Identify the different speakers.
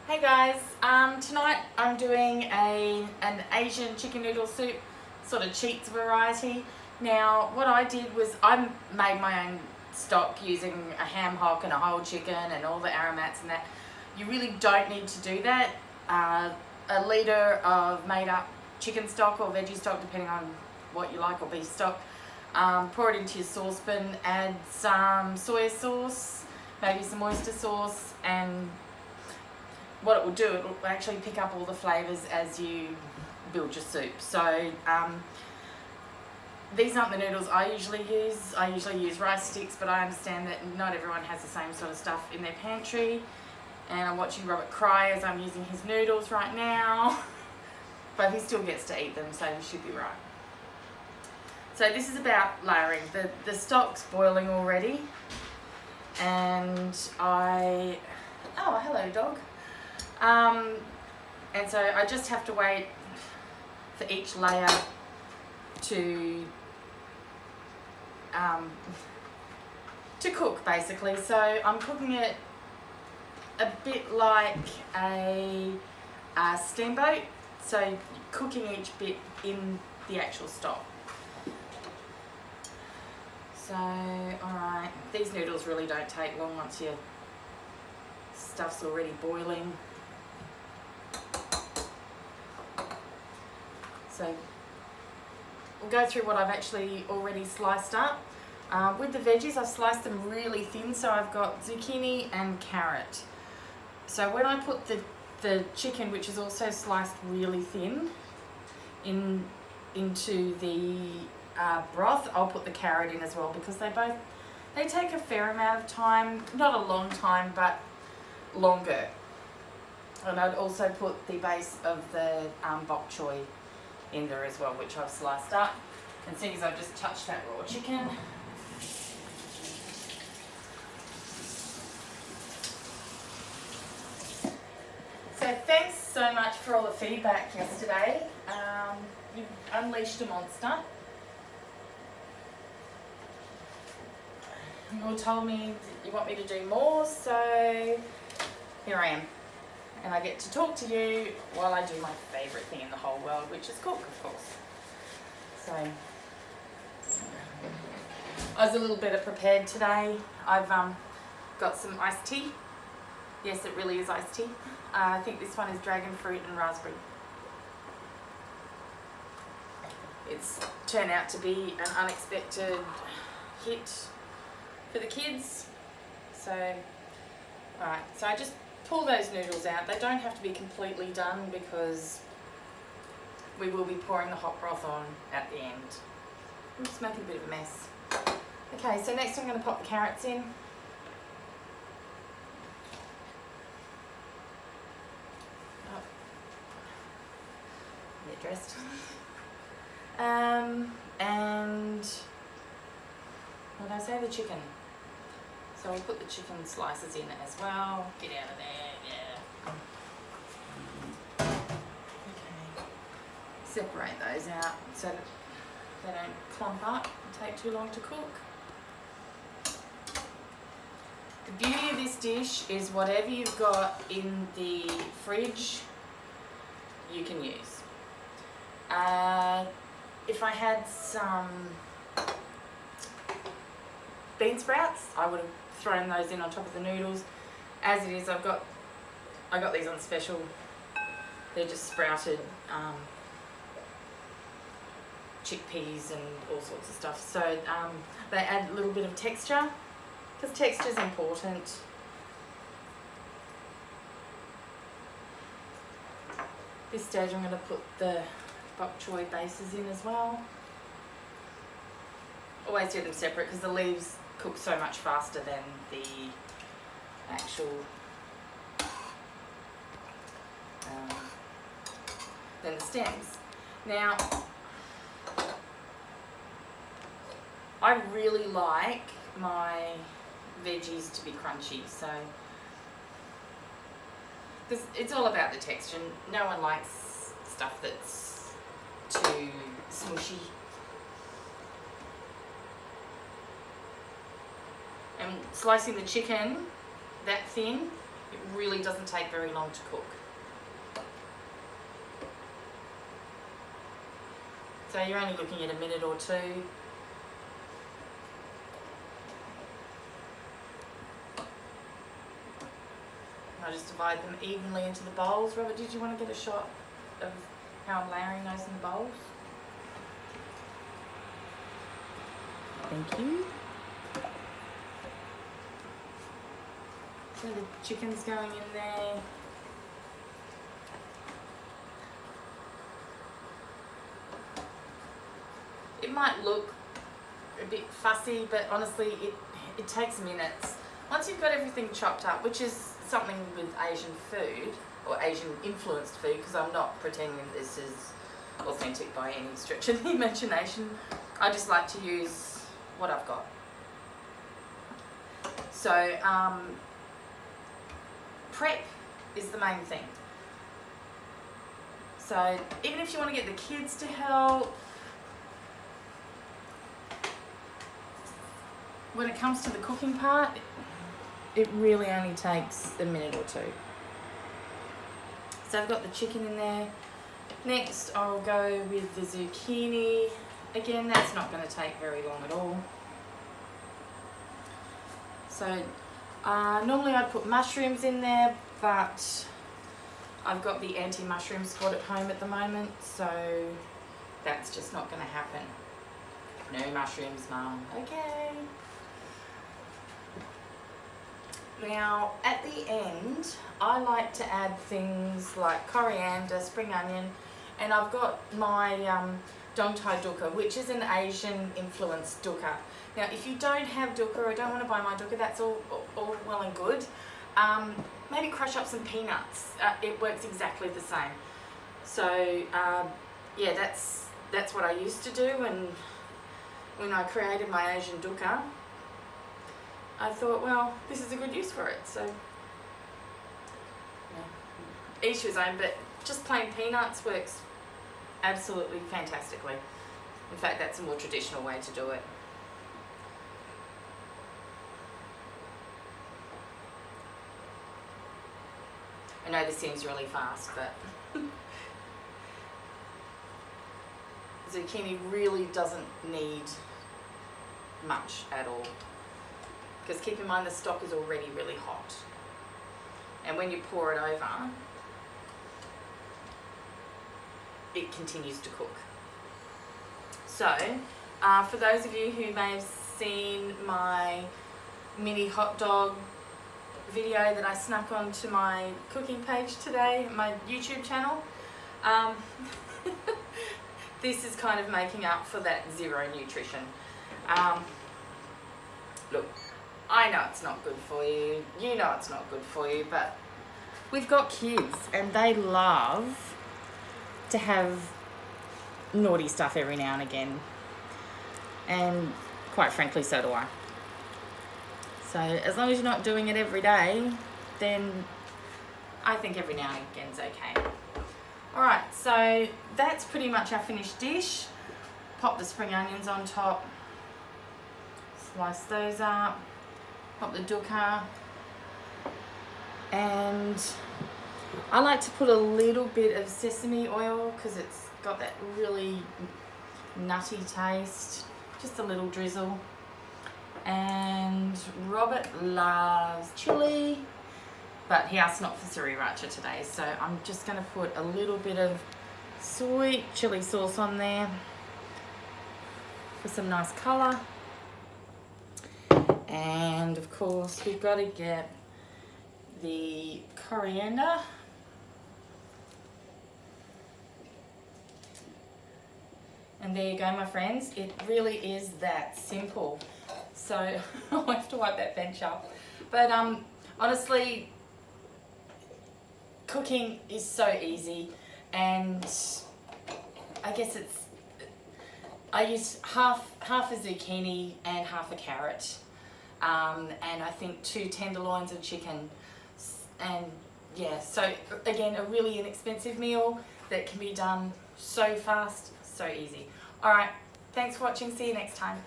Speaker 1: Hey guys, tonight I'm doing an Asian chicken noodle soup, sort of cheats variety. Now what I did was I made my own stock using a ham hock and a whole chicken and all the aromats and that. You really don't need to do that. A litre of made up chicken stock or veggie stock, depending on what you like, or beef stock. Pour it into your saucepan, add some soy sauce, maybe some oyster sauce, and what it will do, it will actually pick up all the flavours as you build your soup. So these aren't the noodles I usually use. I usually use rice sticks, but I understand that not everyone has the same sort of stuff in their pantry. And I'm watching Robert cry as I'm using his noodles right now. But he still gets to eat them, so he should be right. So this is about layering. The stock's boiling already. And oh, hello dog. And so I just have to wait for each layer to cook, basically. So I'm cooking it a bit like a steamboat, so cooking each bit in the actual stock. So, alright, these noodles really don't take long once your stuff's already boiling. So we'll go through what I've actually already sliced up. With the veggies, I've sliced them really thin, so I've got zucchini and carrot. So when I put the chicken, which is also sliced really thin, into the broth, I'll put the carrot in as well, because they take a fair amount of time, not a long time, but longer. And I'd also put the base of the bok choy in there as well, which I've sliced up. And seeing as I've just touched that raw chicken, so thanks so much for all the feedback yesterday. You unleashed a monster. You all told me you want me to do more, so here I am. And I get to talk to you while I do my favourite thing in the whole world, which is cook, of course. So I was a little better prepared today. I've got some iced tea. Yes, it really is iced tea. I think this one is dragon fruit and raspberry. It's turned out to be an unexpected hit for the kids. So, alright, so I just pull those noodles out. They don't have to be completely done because we will be pouring the hot broth on at the end. I'm just making a bit of a mess. Okay, so next I'm going to pop the carrots in. Oh. Get dressed. And what did I say? The chicken. So we'll put the chicken slices in as well. Get out of there, yeah. Okay. Separate those out so that they don't clump up and take too long to cook. The beauty of this dish is whatever you've got in the fridge, you can use. If I had some bean sprouts, I would have thrown those in on top of the noodles. As it is, I got these on special. They're just sprouted chickpeas and all sorts of stuff. So they add a little bit of texture, because texture is important. This stage I'm going to put the bok choy bases in as well. Always do them separate because the leaves cook so much faster than the actual than the stems. Now, I really like my veggies to be crunchy, so it's all about the texture. No one likes stuff that's too smushy. And slicing the chicken that thin It really doesn't take very long to cook. So you're only looking at a minute or two. I just divide them evenly into the bowls. Robert, did you want to get a shot of how I'm layering those in the bowls? Thank you. So the chicken's going in there. It might look a bit fussy, but honestly it takes minutes. Once you've got everything chopped up, which is something with Asian food, or Asian influenced food, because I'm not pretending this is authentic by any stretch of the imagination. I just like to use what I've got. So prep is the main thing. So even if you want to get the kids to help, when it comes to the cooking part, it really only takes a minute or two. So I've got the chicken in there. Next I'll go with the zucchini. Again, that's not going to take very long at all. So normally I'd put mushrooms in there, but I've got the anti-mushroom squad at home at the moment, so that's just not going to happen. No mushrooms, Mum. Okay. Now, at the end, I like to add things like coriander, spring onion, and I've got my dong thai dukkha, which is an Asian influenced dukkha. Now, if you don't have dukkha or don't want to buy my dukkha, that's all well and good. Maybe crush up some peanuts. It works exactly the same. So, yeah, that's what I used to do, and when I created my Asian dukkha, I thought, well, this is a good use for it. So, yeah, each his own, but just plain peanuts works absolutely fantastically. In fact, that's a more traditional way to do it. I know this seems really fast, but zucchini really doesn't need much at all. Because keep in mind the stock is already really hot. And when you pour it over, it continues to cook. So, for those of you who may have seen my mini hot dog video that I snuck onto my cooking page today, my YouTube channel, this is kind of making up for that zero nutrition. Look, I know it's not good for you, you know it's not good for you, but we've got kids and they love to have naughty stuff every now and again, and quite frankly so do I. So as long as you're not doing it every day, then I think every now and again's okay. Alright, so that's pretty much our finished dish. Pop the spring onions on top, slice those up, pop the dukkha, and I like to put a little bit of sesame oil because it's got that really nutty taste, just a little drizzle. And Robert loves chili, but he asked not for sriracha today, so I'm just going to put a little bit of sweet chili sauce on there for some nice colour. And of course we've got to get the coriander. And there you go, my friends. It really is that simple. So I'll have to wipe that bench up. But honestly, cooking is so easy, and I guess I use half a zucchini and half a carrot, and I think 2 tenderloins of chicken, and yeah, so again, a really inexpensive meal that can be done so fast, so easy. All right, thanks for watching. See you next time.